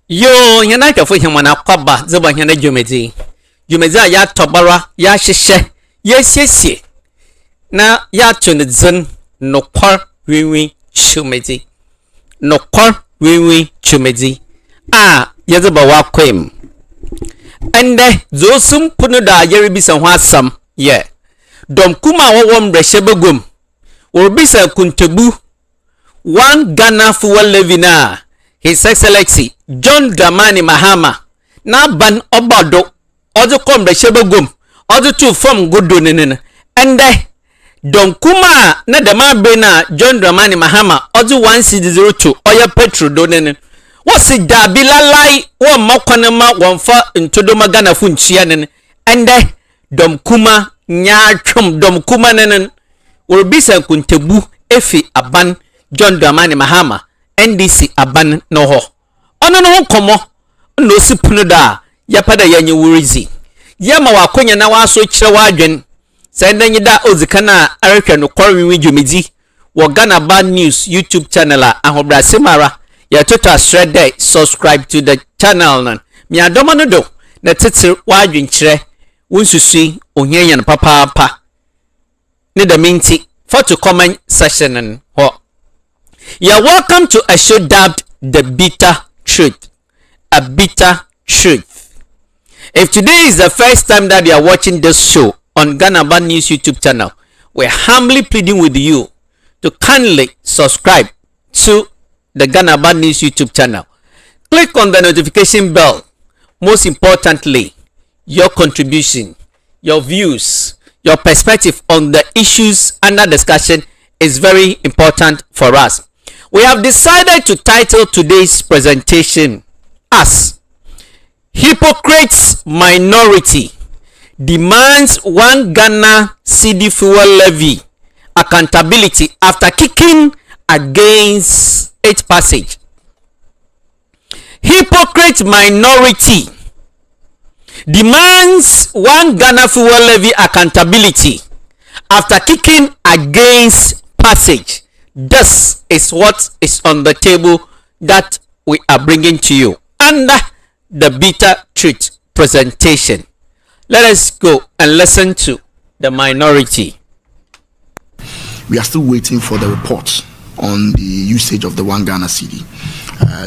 Yo, yana ka fuhin wana kwaba zuba yana jumezi. Jumezi ya tobara ya shishe ya sisi na ya tunizin nokwar wiwi shumezi. Nokwar wiwi shumezi. Ya zuba wa kwem. Ande zo sun punu da yari bisa wasam ye. Dom kuma wawam reshebe gum. Urbisa kuntebu. One Ghana fuel Levy na. His Excellency John Dramani Mahama na ban obado odu kom de shebegum odu tu form gudu nene ende don kuma na dama be na John Dramani Mahama odu 102 oya petro do nene wasi dabi lalai wo makwane ma wonfa ntodoma Ghana fu nchia nene ende dom kuma nya twom dom kuma nene urbisa kuntebu efi aban John Dramani Mahama NDC aban no ho ono no komo no sipunu da ya pada yanye wurizi ya ma wakonya na waso kire wadwen sai ndanyi da ozika na arehwe no kwarwi dwumedi wo Ghana Bad News YouTube channel ahobra semara ya total shred subscribe to the channel nan mi adoma no do na tete wadwen kire wonsusui ohia yan papa ne da minti for to comment section nan ho. You're welcome to a show dubbed The Bitter Truth. A Bitter Truth. If today is the first time that you are watching this show on Ghana Bad News YouTube channel, we're humbly pleading with you to kindly subscribe to the Ghana Bad News YouTube channel. Click on the notification bell. Most importantly, your contribution, your views, your perspective on the issues under discussion is very important for us. We have decided to title today's presentation as Hypocrite's Minority Demands 1 Ghana Cedi Fuel Levy Accountability After Kicking Against its Passage. Hypocrite Minority Demands 1 Ghana Fuel Levy Accountability After Kicking Against Passage. This is what is on the table that we are bringing to you under the Bitter Truth presentation. Let us go and listen to the minority. We are still waiting for the reports on the usage of the 1 Ghana Cedi.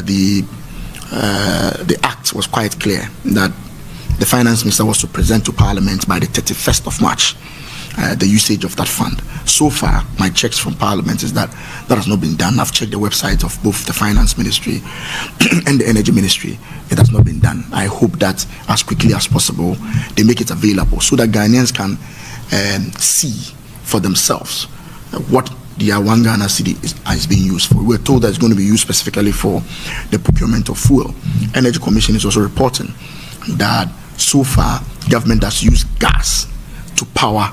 The act was quite clear that the finance minister was to present to Parliament by the 31st of March. The usage of that fund. So far, my checks from Parliament is that that has not been done. I've checked the websites of both the Finance Ministry and the Energy Ministry. It has not been done. I hope that as quickly as possible, they make it available so that Ghanaians can see for themselves what the 1 Ghana Cedi is being used for. We're told that it's going to be used specifically for the procurement of fuel. Energy Commission is also reporting that so far, government has used gas to power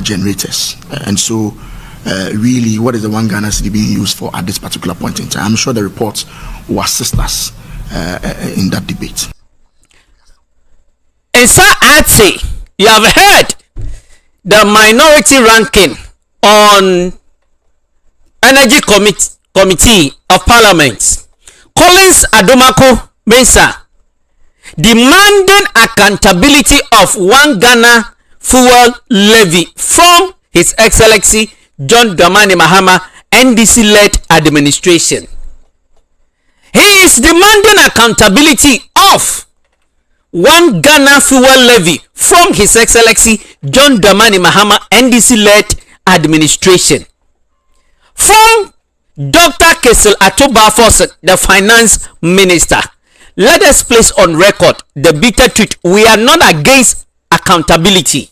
generators, and so really, what is the 1 Ghana Cedi being used for at this particular point in time? I'm sure the reports will assist us in that debate. And so I'd say you have heard the minority ranking on Energy Committee of Parliament, Collins Adomako Mensah, demanding accountability of 1 Ghana Fuel Levy from His Excellency John Dramani Mahama NDC-led administration. He is demanding accountability of 1 Ghana Fuel Levy from His Excellency John Dramani Mahama NDC-led administration. From Dr. Kesel Atobafos, the Finance Minister. Let us place on record the bitter truth. We are not against accountability.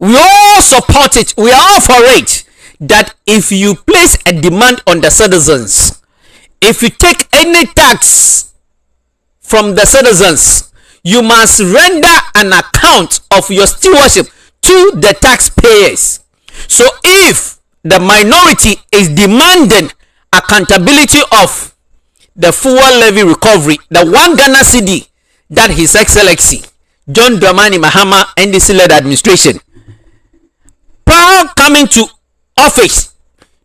We all support it. We are all for it. That if you place a demand on the citizens, if you take any tax from the citizens, you must render an account of your stewardship to the taxpayers. So if the minority is demanding accountability of the fuel levy recovery, the 1 Ghana Cedi that His Excellency John Dramani Mahama NDC-led administration, prior coming to office,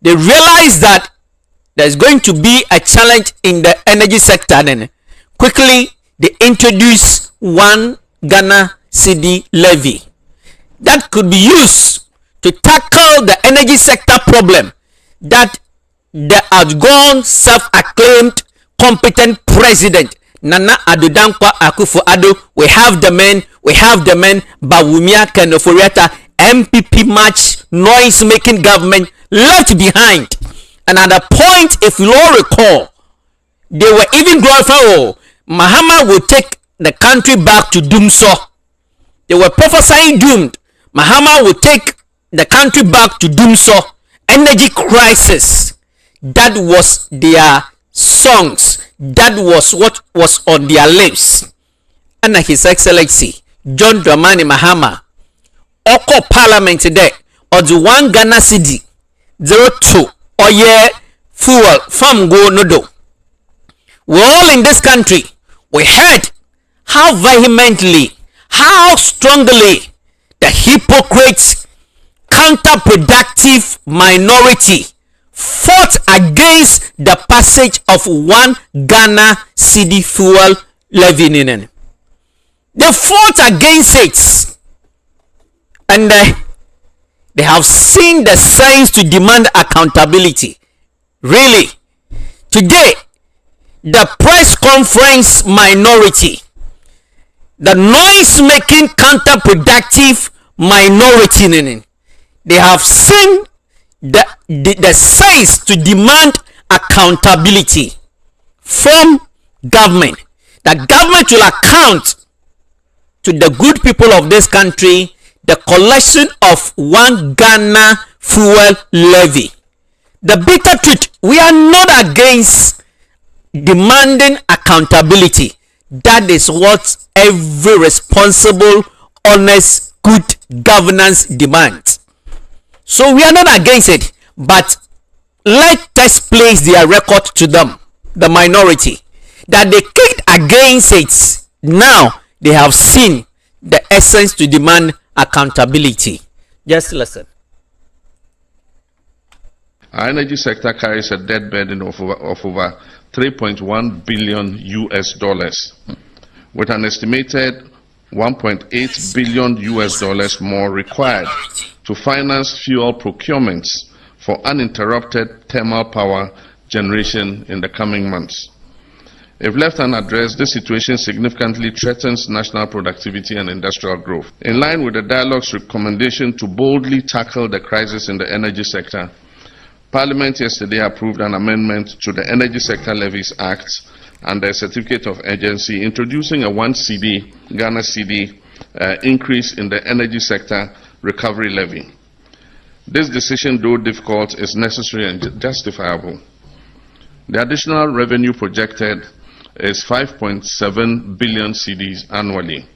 they realized that there's going to be a challenge in the energy sector. Then quickly they introduced one Ghana cedi levy that could be used to tackle the energy sector problem that the outgone self-acclaimed competent president Nana Addo Dankwa Akufo-Addo, we have the men, Bawumia Kenoforiata, MPP match, noise-making government left behind. And at a point, if you all recall, they were even glorifying, Mahama will take the country back to doomso. They were prophesying doomed. Mahama will take the country back to doomso. Energy crisis. That was their songs. That was what was on their lips. And His Excellency John Dramani Mahama, Oko Parliament today, or the one Ghana cedi 02 or year fuel from go nodo. We all in this country, we heard how vehemently, how strongly the hypocrite, counterproductive minority fought against the passage of one Ghana cedi fuel levy. They fought against it, and they have seen the signs to demand accountability. Really, today, the press conference minority, the noise-making counterproductive minority, they have seen the signs to demand accountability from government. That government will account to the good people of this country the collection of one Ghana fuel levy. The bitter truth, we are not against demanding accountability. That is what every responsible, honest, good governance demands. So we are not against it, but let us place their record to them, the minority, that they kicked against it. Now they have seen the essence to demand accountability. Just listen. Our energy sector carries a debt burden of over 3.1 billion US dollars, with an estimated 1.8 billion US dollars more required to finance fuel procurements for uninterrupted thermal power generation in the coming months. If left unaddressed, this situation significantly threatens national productivity and industrial growth. In line with the dialogue's recommendation to boldly tackle the crisis in the energy sector, Parliament yesterday approved an amendment to the Energy Sector Levies Act and the Certificate of Urgency, introducing a 1 Ghana cedi increase in the energy sector recovery levy. This decision, though difficult, is necessary and justifiable. The additional revenue projected is 5.7 billion cedis annually.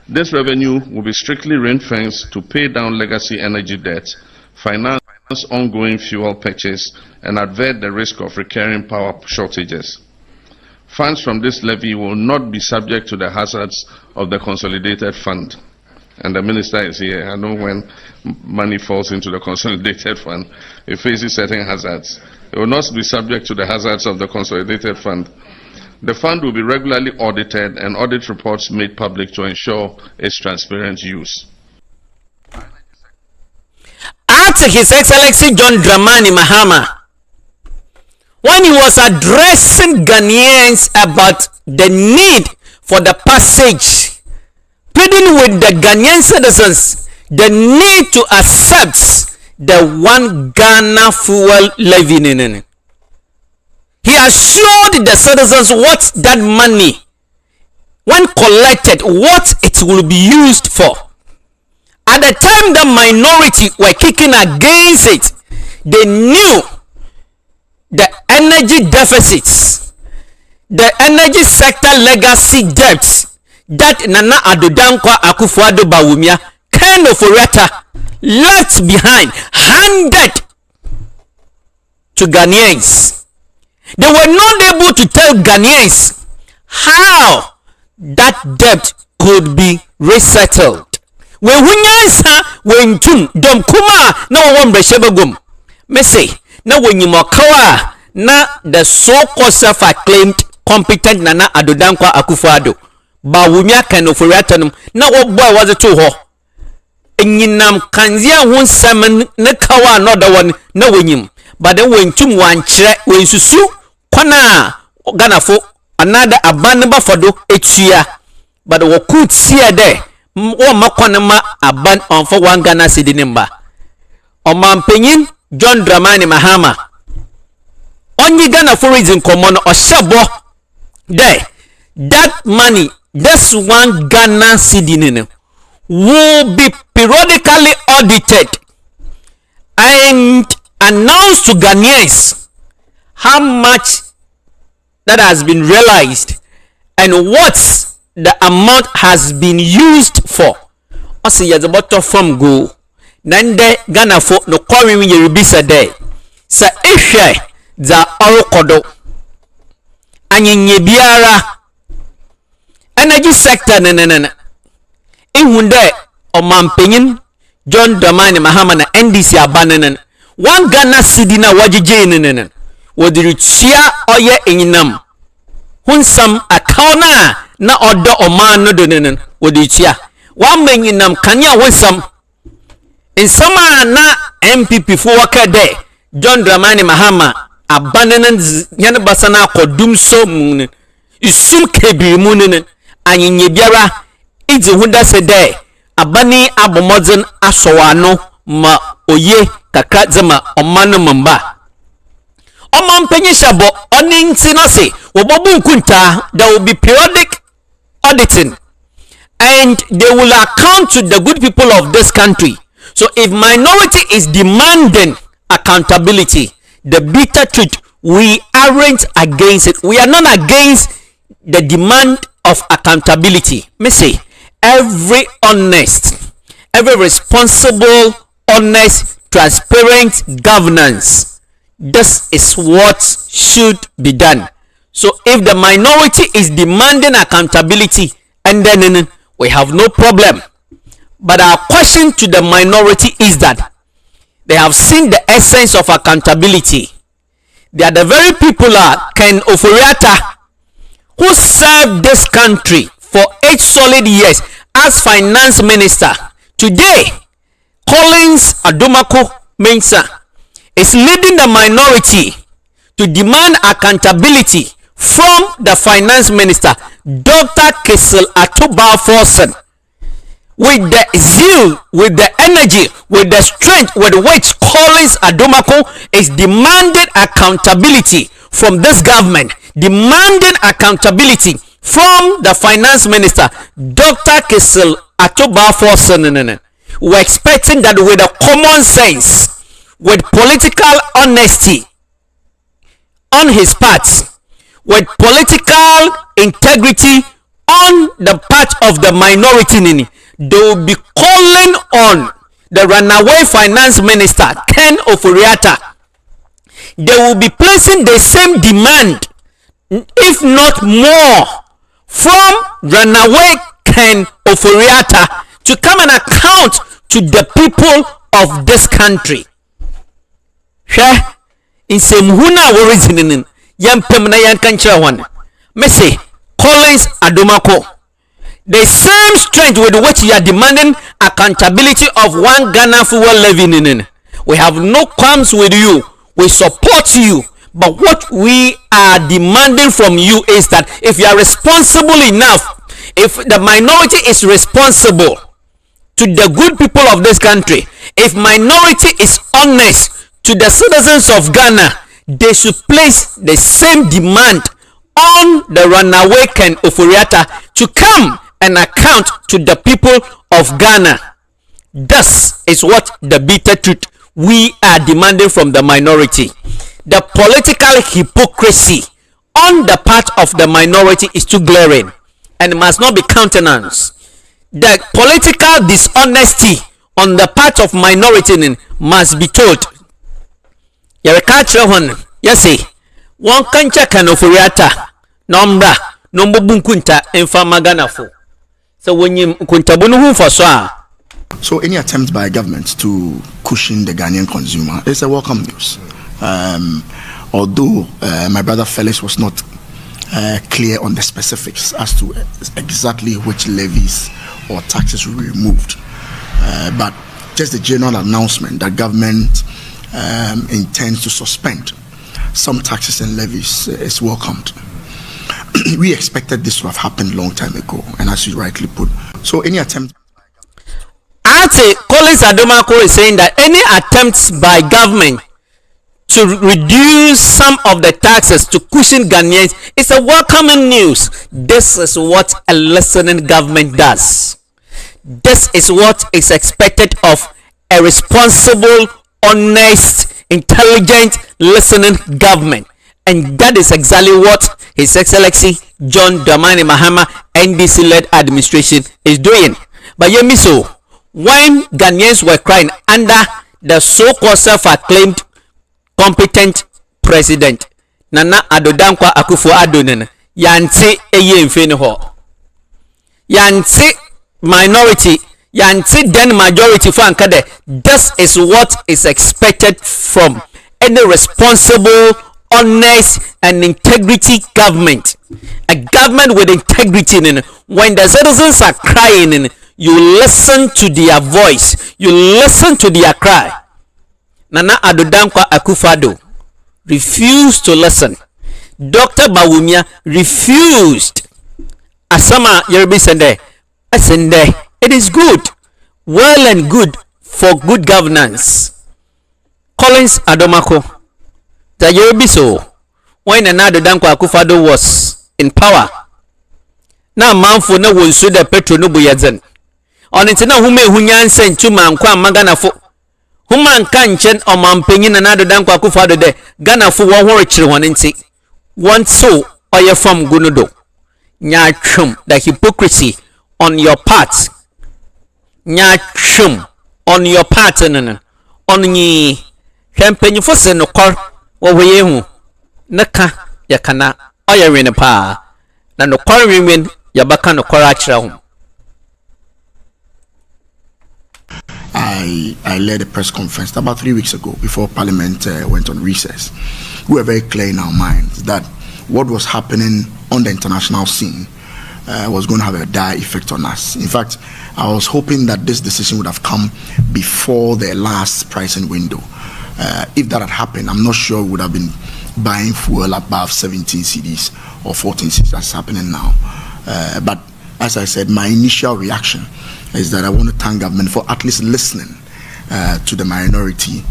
This revenue will be strictly ring-fenced to pay down legacy energy debt, finance ongoing fuel purchase, and avert the risk of recurring power shortages. Funds from this levy will not be subject to the hazards of the consolidated fund. And the minister is here. I know when money falls into the consolidated fund, it faces certain hazards. It will not be subject to the hazards of the consolidated fund. The fund will be regularly audited and audit reports made public to ensure its transparent use. At His Excellency John Dramani Mahama, when he was addressing Ghanaians about the need for the passage, pleading with the Ghanaian citizens the need to accept the 1 Ghana fuel levy. He assured the citizens what that money, when collected, what it will be used for. At the time the minority were kicking against it, they knew the energy deficits, the energy sector legacy debts that Nana Addo Dankwa Akufo-Addo Bawumia kind of left behind, handed to Ghanaians. They were not able to tell Ghanaians how that debt could be resettled. When hunyansa when tum dom kuma na won breshebagum me say na wonyimokawa na the so-called self-acclaimed competent Nana Addo Dankwa Akufo-Addo ba wunua kan oforiata no na wo boy was to ho enyinam kanzia ho nsam ne kawa no da won na wonyim ba de wentum wankyere wensusu kwana ganafo another aban ba fodo etua ba de wo kutia de wo makwana ma aban onfo wan Ghana cedi nimba omampenyin John Dramani Mahama onyi ganafo reason komo no ohyebo de that money, this one Ghana cedi will be periodically audited and announced to Ghanaians how much that has been realized and what the amount has been used for. Also, yes, the bottom from go. Nande Ghana for no calling when you rebisa day. Sa ishe za orokodo. Anyi biara. Energy sector na ihunde omampenyin John Dramani Mahama na NDC abanenen one Ghana cedi na wajije nenen wodirutia oye enyinam hunsam akauna na odo oman no nenen wodirutia one menyinam kania hunsam insama na MPP fo wakade John Dramani Mahama abanenen yan basana kodum so mun isum kebiri mun anyinye biara izi hunda sede abani abomodzen asowano ma oye kakra zema omano mamba omampenyi shabo oninti no se wobobu nkunta there will be periodic auditing and they will account to the good people of this country. So if minority is demanding accountability, the bitter truth, we aren't against it. We are not against the demand of accountability. Me say every honest, every responsible, honest, transparent governance, this is what should be done. So if the minority is demanding accountability, and then we have no problem. But our question to the minority is that they have seen the essence of accountability. They are the very people Ken Oforiatta who served this country for 8 solid years as finance minister. Today, Collins Adomako Mensah is leading the minority to demand accountability from the finance minister, Dr. Kessel Atuba-Forson, with the zeal, with the energy, with the strength with which Collins Adomako is demanding accountability from this government, demanding accountability from the finance minister, Dr. Kessel Atuba-Forson. We're expecting that with a common sense, with political honesty on his part, with political integrity on the part of the minority, they will be calling on the runaway finance minister, Ken Oforiatta. They will be placing the same demand, if not more, from runaway Ken Oforiatta to come and account to the people of this country. In same huna reasoning, young Pemna Yankancha one. Messi Collins Adomako. The same strength with which you are demanding accountability of one Ghana fuel levy. We have no qualms with you. We support you. But what we are demanding from you is that if you are responsible enough, if the minority is responsible to the good people of this country, if minority is honest to the citizens of Ghana, they should place the same demand on the runaway Ken Oforiatta to come and account to the people of Ghana. This is what the bitter truth we are demanding from the minority. The political hypocrisy on the part of the minority is too glaring and must not be countenanced. The political dishonesty on the part of minority must be told. Yes, one kancha Ken Oforiatta nombra nombo bunkunta enfama Ghana fo. So when you kuntabunu for so any attempt by government to cushion the Ghanaian consumer is a welcome news. Although my brother Felix was not clear on the specifics as to exactly which levies or taxes will be removed. But just the general announcement that government intends to suspend some taxes and levies is welcomed. We expected this to have happened a long time ago, and as you rightly put, so any attempt. Ati Collins Adomako is saying that any attempts by government to reduce some of the taxes to cushion Ghanaians is a welcoming news. This is what a listening government does. This is what is expected of a responsible, honest, intelligent, listening government. And that is exactly what His Excellency John Dramani Mahama NDC-led administration is doing. But yemi so, when Ghanaians were crying under the so-called self-acclaimed competent president Nana Addo Dankwa Akufo-Addo, yanti eye mfeni ho, yanti minority, yanti then majority for ankade. This is what is expected from any responsible, honest and integrity government. A government with integrity. When the citizens are crying, you listen to their voice, you listen to their cry. Nana Addo Dankwa Akufo-Addo refused to listen. Dr. Bawumia refused. Asama Yerebi Sende, it is good, well and good for good governance. Collins Adomako, the Yerebi so, when Nana Addo Dankwa Akufo-Addo was in power, na manfo na wonsu de petro no boyazen. Onitina hume hunyanse ntuma nkwa magana fo. Huma nka nchen omampenyi Nana Addo Dankwa Akufo-Addo de Ghana fo won hore kire won nti. Want so oye from gunudo. Nyachum, the hypocrisy on your part. Nyachum on your part on nyi hempenyi fo se no kor wo weye hu. Naka yakana oye wene pa. Na no kor wimen yabaka no kor akire hu. I led a press conference about 3 weeks ago before Parliament went on recess. We were very clear in our minds that what was happening on the international scene was going to have a dire effect on us. In fact, I was hoping that this decision would have come before the last pricing window. If that had happened, I'm not sure we would have been buying fuel above 17 cedis or 14 cedis. That's happening now. But as I said, my initial reaction is that I want to thank government for at least listening to the minority,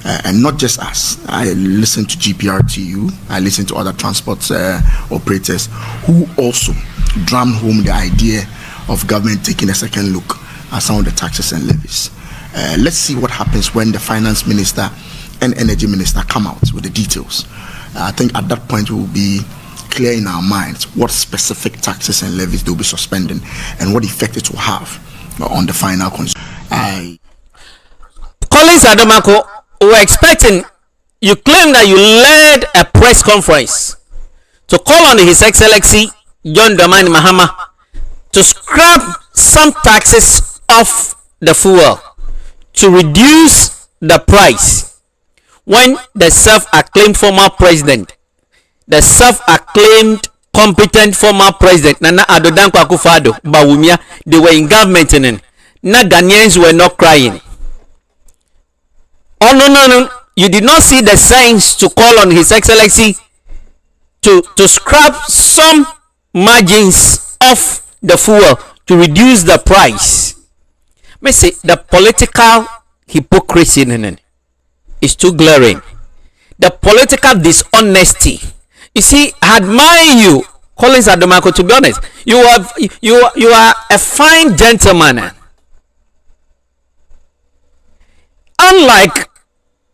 and not just us. I listened to GPRTU, I listened to other transport operators who also drummed home the idea of government taking a second look at some of the taxes and levies. Let's see what happens when the finance minister and energy minister come out with the details. I think at that point we will be clear in our minds what specific taxes and levies they will be suspending and what effect it will have on the final consumer. Collins Adomako, we're expecting, you claim that you led a press conference to call on His Excellency John Dramani Mahama to scrap some taxes off the fuel to reduce the price, when the self-acclaimed former president, the self-acclaimed competent former president Nana Addo Dankwa Akufo-Addo Bawumia, they were in government and na Ghanaians were not crying. Oh no, you did not see the signs to call on His Excellency to scrap some margins off the fuel to reduce the price. Me say the political hypocrisy is too glaring. The political dishonesty. You see, I admire you, Collins Adomako. To be honest, you are a fine gentleman. Unlike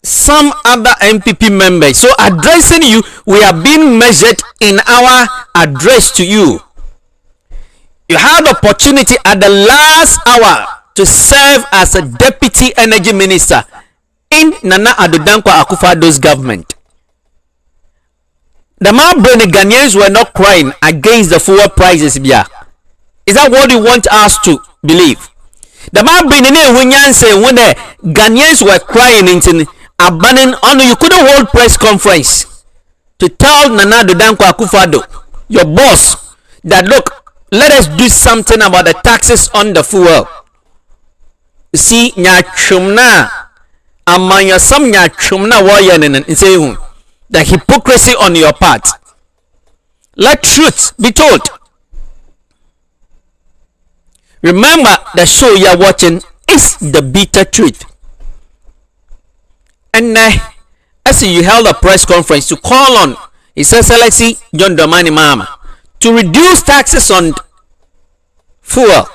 some other MPP members, so addressing you, we are being measured in our address to you. You had opportunity at the last hour to serve as a deputy energy minister in Nana Addo Dankwa Akufo-Addo's government. The man brain Ghanaians were not crying against the fuel prices. Is that what you want us to believe? The man brain when the Ghanaians were crying into abandoning on, you couldn't hold press conference to tell Nana Addo Dankwa Akufo-Addo your boss that look, let us do something about the taxes on the fuel. You see, nya chumna amanya some nya chumna wayanen and say the hypocrisy on your part. Let truth be told. Remember, the show you are watching is the bitter truth. And as you held a press conference to call on His Excellency John Dramani Mahama to reduce taxes on fuel.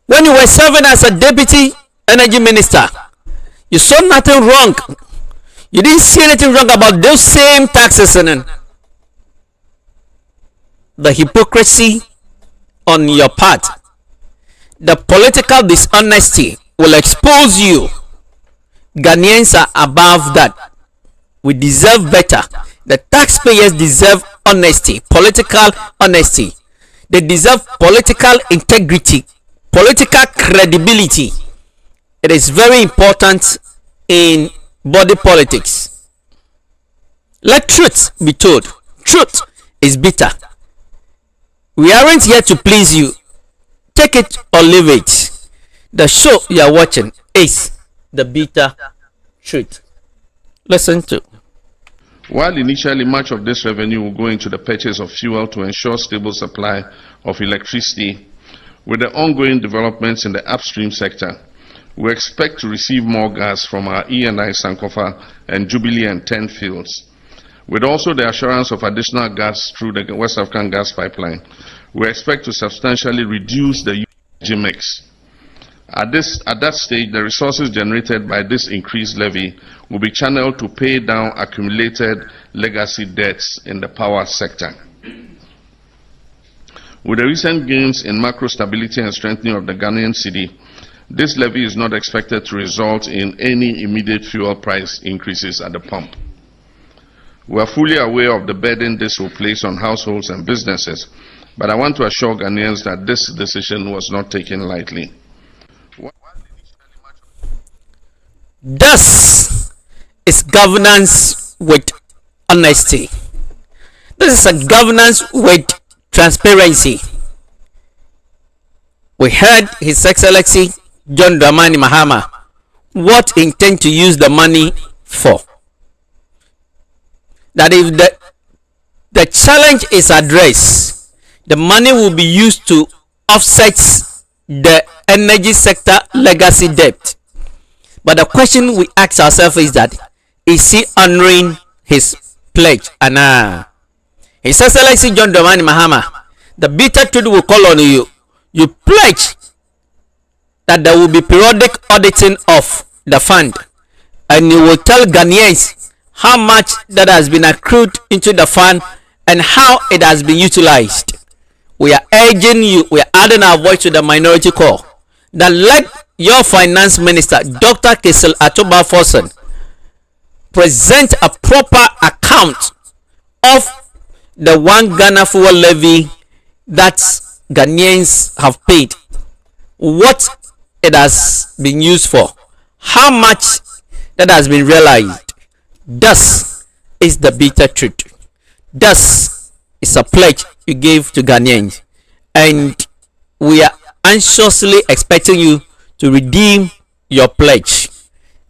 When you were serving as a deputy energy minister, you saw nothing wrong. You didn't see anything wrong about those same taxes. And the hypocrisy on your part, the political dishonesty will expose you. Ghanaians are above that. We deserve better. The taxpayers deserve honesty, political honesty. They deserve political integrity, political credibility. It is very important in body politics. Let truth be told. Truth is bitter. We aren't here to please you. Take it or leave it. The show you are watching is the bitter truth. Listen to. While initially much of this revenue will go into the purchase of fuel to ensure stable supply of electricity, with the ongoing developments in the upstream sector, we expect to receive more gas from our E&I Sankofa and Jubilee and 10 fields. With also the assurance of additional gas through the West African gas pipeline, we expect to substantially reduce the energy mix. At that stage, the resources generated by this increased levy will be channeled to pay down accumulated legacy debts in the power sector. With the recent gains in macro stability and strengthening of the Ghanaian cedi, this levy is not expected to result in any immediate fuel price increases at the pump. We are fully aware of the burden this will place on households and businesses, but I want to assure Ghanaians that this decision was not taken lightly. This is governance with honesty. This is a governance with transparency. We heard His Excellency John Dramani Mahama what he intends to use the money for. That if the challenge is addressed, the money will be used to offset the energy sector legacy debt. But the question we ask ourselves is that, is he honoring his pledge? And His Excellency John Dramani Mahama, the bitter truth will call on you. You pledge that there will be periodic auditing of the fund, and you will tell Ghanaians how much that has been accrued into the fund and how it has been utilized. We are urging you, we are adding our voice to the minority call, that let your finance minister, Dr. Kesel Atoba Fossen, present a proper account of the 1 Ghana fuel levy that Ghanaians have paid, what it has been used for, how much that has been realized. Thus is the bitter truth. Thus is a pledge you gave to Ghanaians, and we are anxiously expecting you to redeem your pledge.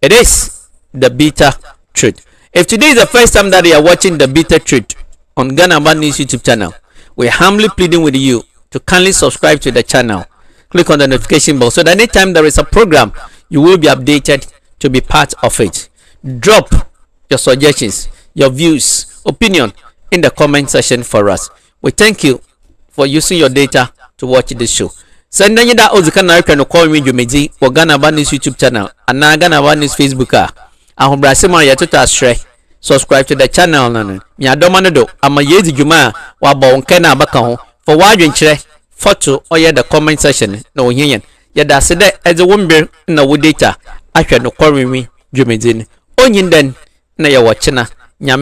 It is the bitter truth. If today is the first time that you are watching the bitter truth on Ghana Bad News YouTube channel, we are humbly pleading with you to kindly subscribe to the channel. Click on the notification bell so that anytime there is a program, you will be updated to be part of it. Drop your suggestions, your views, opinion in the comment section for us. We thank you for using your data to watch this show. Send you that Ozika Narika no call me Jumedi or Ghana Bad News YouTube channel and Ghana Bad News Facebook. I hope Brasima Yatuta Shre. Subscribe to the channel. Nya Domanado, I'm a Yezi Juma, Wabo Nkena Bakaho, for watching photo or the comment section. No yin. Yada said as a woman no data. I can no call me Jumedi. Onyin den na ya watching.